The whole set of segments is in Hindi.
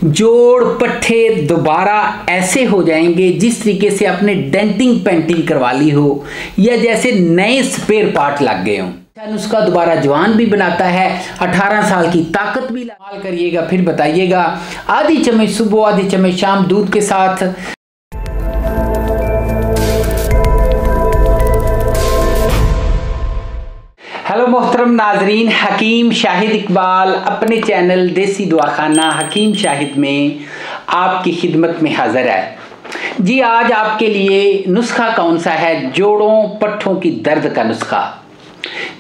जोड़ पट्टे दोबारा ऐसे हो जाएंगे जिस तरीके से आपने डेंटिंग पेंटिंग करवा ली हो या जैसे नए स्पेयर पार्ट लग गए हों। नुस्खा दोबारा जवान भी बनाता है, 18 साल की ताकत भी इस्तेमाल करिएगा, फिर बताइएगा। आधी चम्मच सुबह आधी चम्मच शाम दूध के साथ। हेलो मोहतरम नाजरीन, हकीम शाहिद इकबाल अपने चैनल देसी दवाखाना हकीम शाहिद में आपकी खिदमत में हाजिर है जी। आज आपके लिए नुस्खा कौन सा है? जोड़ों पट्ठों की दर्द का नुस्खा।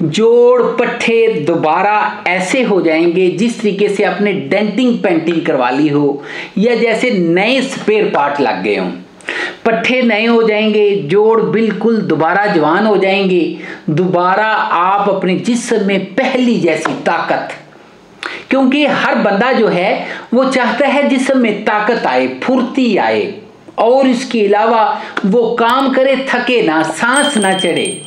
जोड़ पट्टे दोबारा ऐसे हो जाएंगे जिस तरीके से आपने डेंटिंग पेंटिंग करवा ली हो या जैसे नए स्पेयर पार्ट लग गए हों। पट्टे नए हो जाएंगे, जोड़ बिल्कुल दोबारा जवान हो जाएंगे, दोबारा आप अपने जिस्म में पहली जैसी ताकत। क्योंकि हर बंदा जो है वो चाहता है जिस्म में ताकत आए, फुर्ती आए और इसके अलावा वो काम करे, थके ना, सांस ना चढ़े,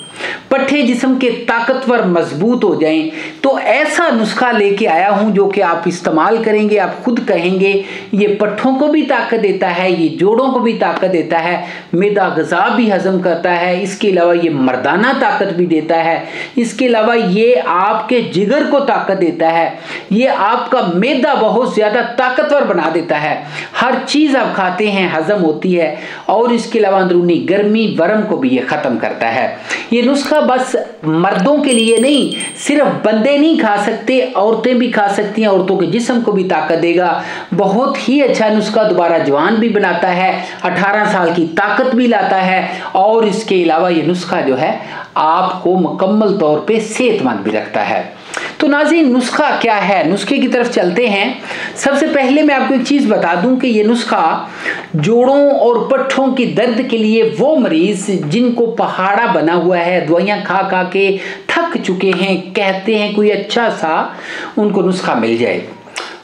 पट्टे जिस्म के ताकतवर मजबूत हो जाएं। तो ऐसा नुस्खा लेके आया हूं जो कि आप इस्तेमाल करेंगे, आप खुद कहेंगे ये पट्ठों को भी ताकत देता है, ये जोड़ों को भी ताकत देता है, मैदा ग़िज़ा भी हजम करता है, इसके अलावा ये मर्दाना ताकत भी देता है, इसके अलावा ये आपके जिगर को ताकत देता है, ये आपका मैदा बहुत ज़्यादा ताकतवर बना देता है। हर चीज़ आप खाते हैं हजम होती है और इसके अलावा अंदरूनी गर्मी वरम को भी ये ख़त्म करता है। ये नुस्खा बस मर्दों के लिए नहीं, सिर्फ बंदे नहीं खा सकते, औरतें भी खा सकती हैं, औरतों के जिस्म को भी ताकत देगा। बहुत ही अच्छा नुस्खा, दोबारा जवान भी बनाता है, 18 साल की ताकत भी लाता है और इसके अलावा ये नुस्खा जो है आपको मुकम्मल तौर पे सेहतमंद भी रखता है। तो नाज़रीन, नुस्खा क्या है? नुस्खे की तरफ चलते हैं। सबसे पहले मैं आपको एक चीज़ बता दूं कि ये नुस्खा जोड़ों और पट्ठों की दर्द के लिए वो मरीज जिनको पहाड़ा बना हुआ है, दवाइयाँ खा खा के थक चुके हैं, कहते हैं कोई अच्छा सा उनको नुस्खा मिल जाए,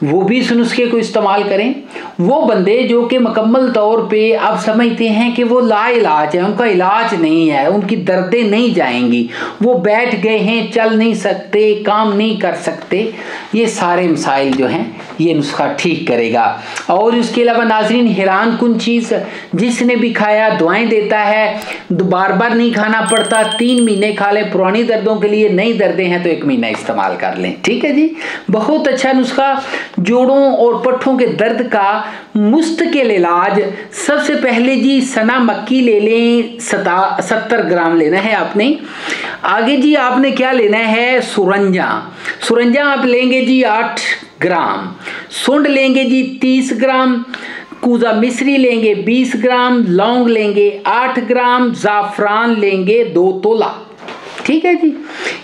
वो भी इस नुस्खे को इस्तेमाल करें। वो बंदे जो कि मुकम्मल तौर पे आप समझते हैं कि वो लाइलाज है, उनका इलाज नहीं है, उनकी दर्दें नहीं जाएंगी, वो बैठ गए हैं, चल नहीं सकते, काम नहीं कर सकते, ये सारे मसाइल जो हैं ये नुस्खा ठीक करेगा। और इसके अलावा नाजरीन, हैरान कुन चीज़, जिसने भी खाया दवाएं देता है, बार बार नहीं खाना पड़ता, 3 महीने खा लें पुरानी दर्दों के लिए, नई दर्दें हैं तो 1 महीना इस्तेमाल कर लें। ठीक है जी, बहुत अच्छा नुस्खा। जोड़ों और पट्ठों के दर्द का मुस्तकिल इलाज। सबसे पहले जी सना मक्की ले लें, 70 ग्राम लेना है आपने। आगे जी आपने क्या लेना है? सुरंजा। सुरंजा आप लेंगे जी 8 ग्राम, सुंड लेंगे जी 30 ग्राम, कूजा मिश्री लेंगे 20 ग्राम, लौंग लेंगे 8 ग्राम, ज़ाफ़रान लेंगे 2 तोला। ठीक है जी।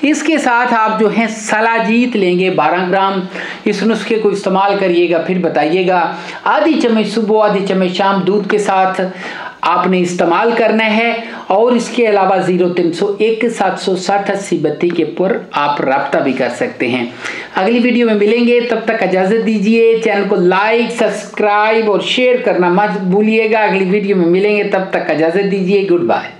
इसके साथ आप जो है सलाजीत लेंगे 12 ग्राम। इस नुस्खे को इस्तेमाल करिएगा, फिर बताइएगा। आधी चम्मच सुबह आधी चम्मच शाम दूध के साथ आपने इस्तेमाल करना है। और इसके अलावा 0301 760 80 32 के ऊपर आप रब्ता भी कर सकते हैं। अगली वीडियो में मिलेंगे, तब तक इजाज़त दीजिए। चैनल को लाइक सब्सक्राइब और शेयर करना मत भूलिएगा। अगली वीडियो में मिलेंगे, तब तक इजाज़त दीजिए। Good bye.